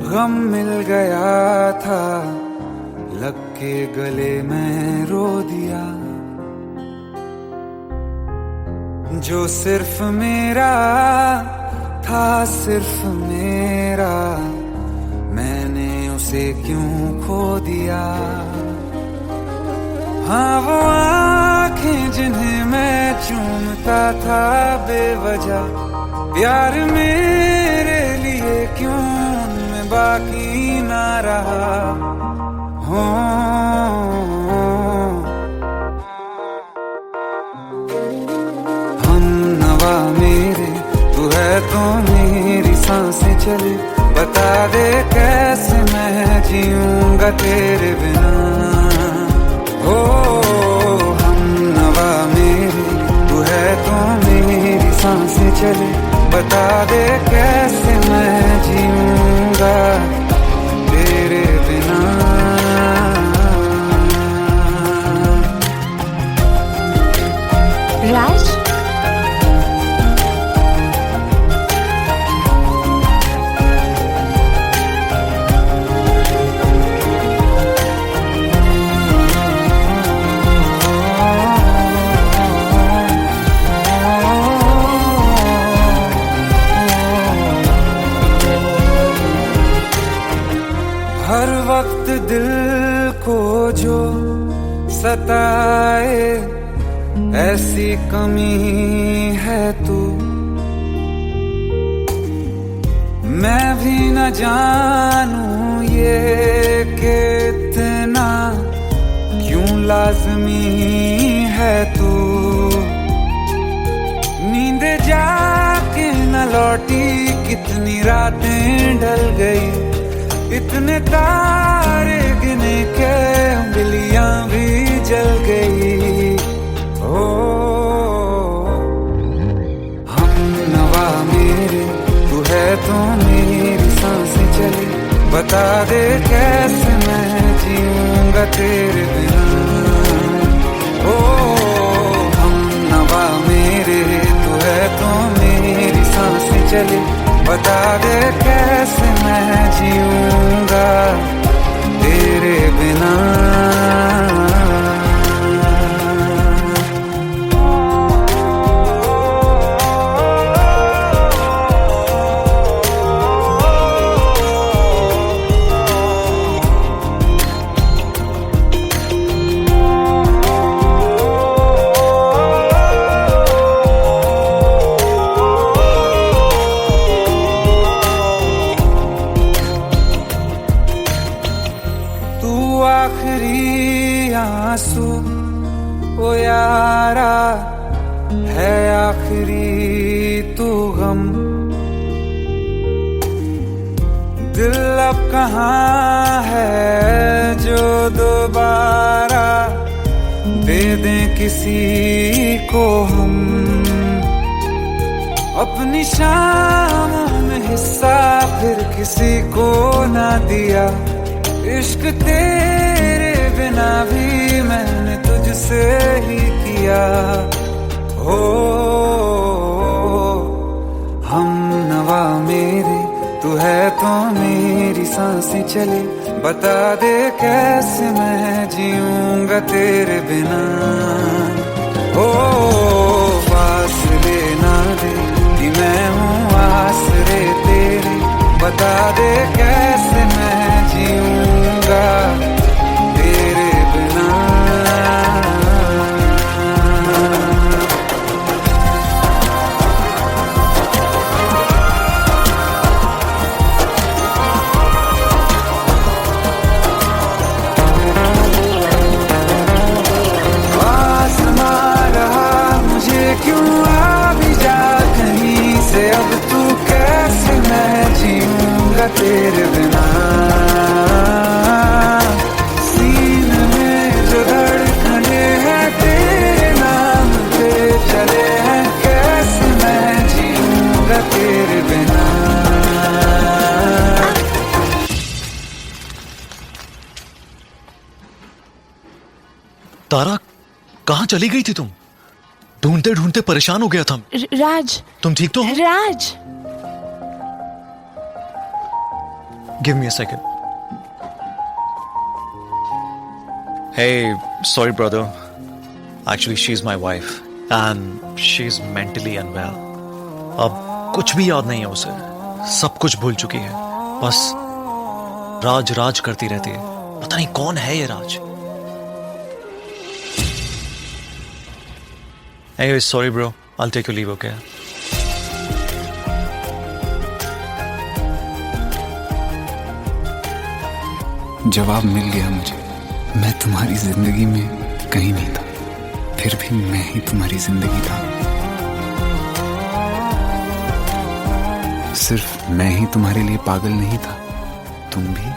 गम मिल गया था, लग के गले में रो दिया। जो सिर्फ मेरा था, सिर्फ मेरा, मैंने उसे क्यों खो दिया। हाँ वो आँखें जिन्हें मैं चूमता था बेवजह, प्यार मेरे लिए क्यों उनमें बाकी ना रहा। हो हम नवा मेरे, तू है तो मेरी सांसें चले। बता दे कैसे मैं जीऊंगा तेरे बिना। हो हम नवा मेरे, तू है तो मेरी सांसें चले। बता दे कैसे मैं जीऊंगा तेरे बिना। राज, हर वक्त दिल को जो सताए, ऐसी कमी है तू, मैं भी न जानूं ये कि इतना क्यों लाज़मी है तू। नींद जाके न लौटी, कितनी रातें ढल गई, इतने तारे गिने के उंगलियां भी जल गई। ओ हम नवा मेरे, तू है तो मेरी सांसें चली, बता दे कैसे मैं जीऊंगा तेरे बिना। ओ हम नवा मेरे, तू है तो मेरी सांसें चली, बता दे कैसे मैं जीऊंगा तेरे बिना। आखिरी आंसू ओ यारा है, आखिरी तू गम। दिल अब कहाँ है जो दोबारा दे दें किसी को हम। अपनी शामों में हिस्सा फिर किसी को ना दिया, इश्क तेरे बिना भी मैंने तुझसे ही किया। हो हम नवा मेरे, तू है तो मेरी सांसें चले, बता दे कैसे मैं जीऊंगा तेरे बिना। ओ फासले ना दे कि मैं हूँ आसरे तेरे, बता दे कैसे मैं जीऊंगा तेरे बिना। आसमां रहा मुझे क्यों, आ भी जा कहीं से, अब तू कैसे मैं जीऊंगा तेरे बिना। सीने में जो धड़कने हैं तेरे नाम पे चले हैं, कैसे मैं जीऊंगा तेरे बिना। तारा, कहाँ चली गई थी तुम? ढूंढते ढूंढते परेशान हो गया था। राज, तुम ठीक तो हो? राज। Give me a second. Hey, sorry brother. Actually, she's my wife and she's mentally unwell. अब कुछ भी याद नहीं है उसे, सब कुछ भूल चुकी है, बस राज राज करती रहती है। पता नहीं कौन है ये राज। Anyway, sorry bro. I'll take your leave, okay? जवाब मिल गया मुझे। मैं तुम्हारी जिंदगी में कहीं नहीं था, फिर भी मैं ही तुम्हारी जिंदगी था। सिर्फ मैं ही तुम्हारे लिए पागल नहीं था, तुम भी।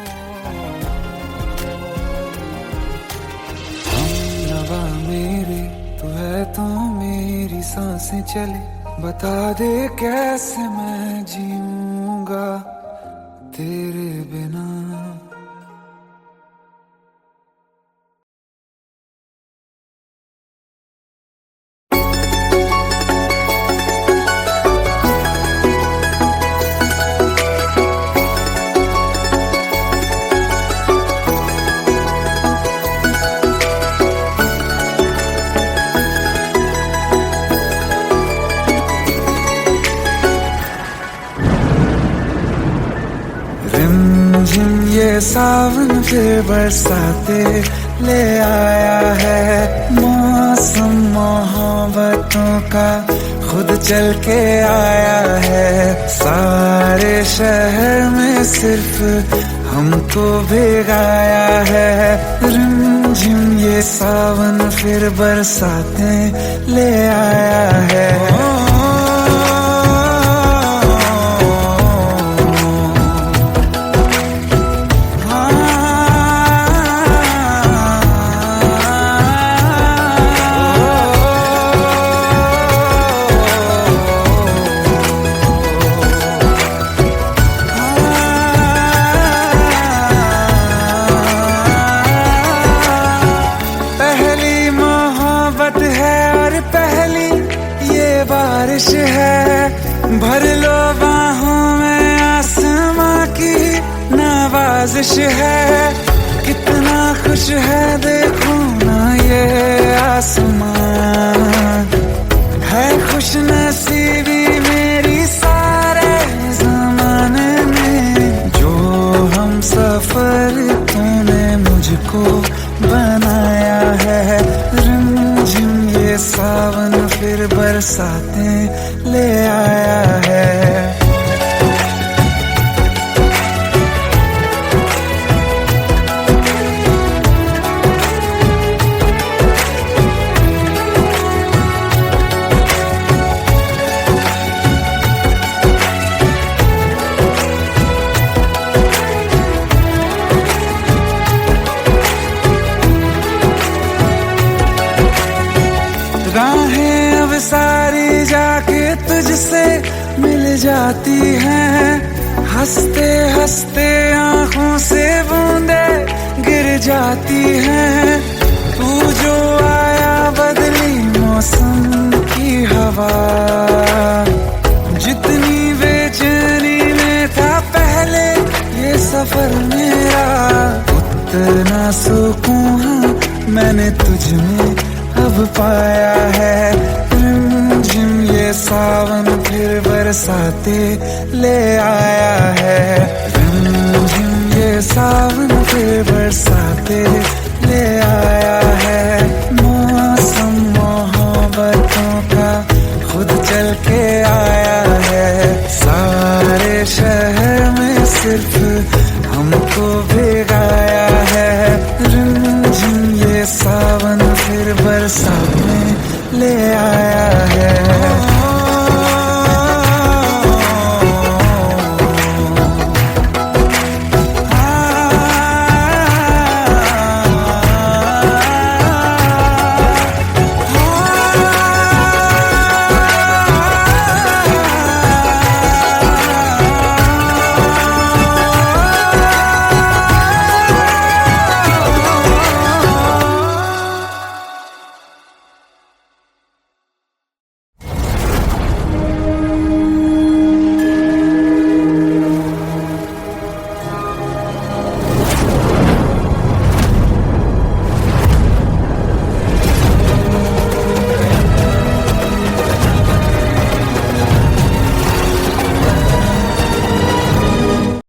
हम नवा मेरे, तू है तो मेरी सांसें चले, बता दे कैसे मैं जीऊंगा तेरे बिना। रिमझिम ये सावन के बरसाते, ले आया है। मौसम मोहब्बतों का खुद चल के आया है। सारे शहर में सिर्फ हमको भिगाया है। रिमझिम ये सावन फिर बरसातें ले आया है। बारिश है भर लो बाहों में, आसमां की नवाजिश है। कितना खुश है देखो ना ये आसमां, है खुश नसीबी मेरी सारे ज़माने में। जो हम सफर तूने मुझको बनाया है। रिमझिम ये सावन फिर बरसातें ले आया है। राहें अब सारी जाके तुझसे मिल जाती हैं। हंसते हंसते आंखों से बूंदे गिर जाती हैं। तू जो आया बदली मौसम की हवा, जितनी बेचैनी में था पहले ये सफर मेरा, उतना सुकून मैंने तुझ में अब पाया है। रिमझिम ये सावन फिर बरसाते ले आया है। रिमझिम ये सावन फिर बरसाते ले आया है। मौसम मोहब्बतों का खुद चल के आया है। सारे शहर में सिर्फ हमको भिगाया है। रिमझिम ये सावन फिर बरसात में ले आया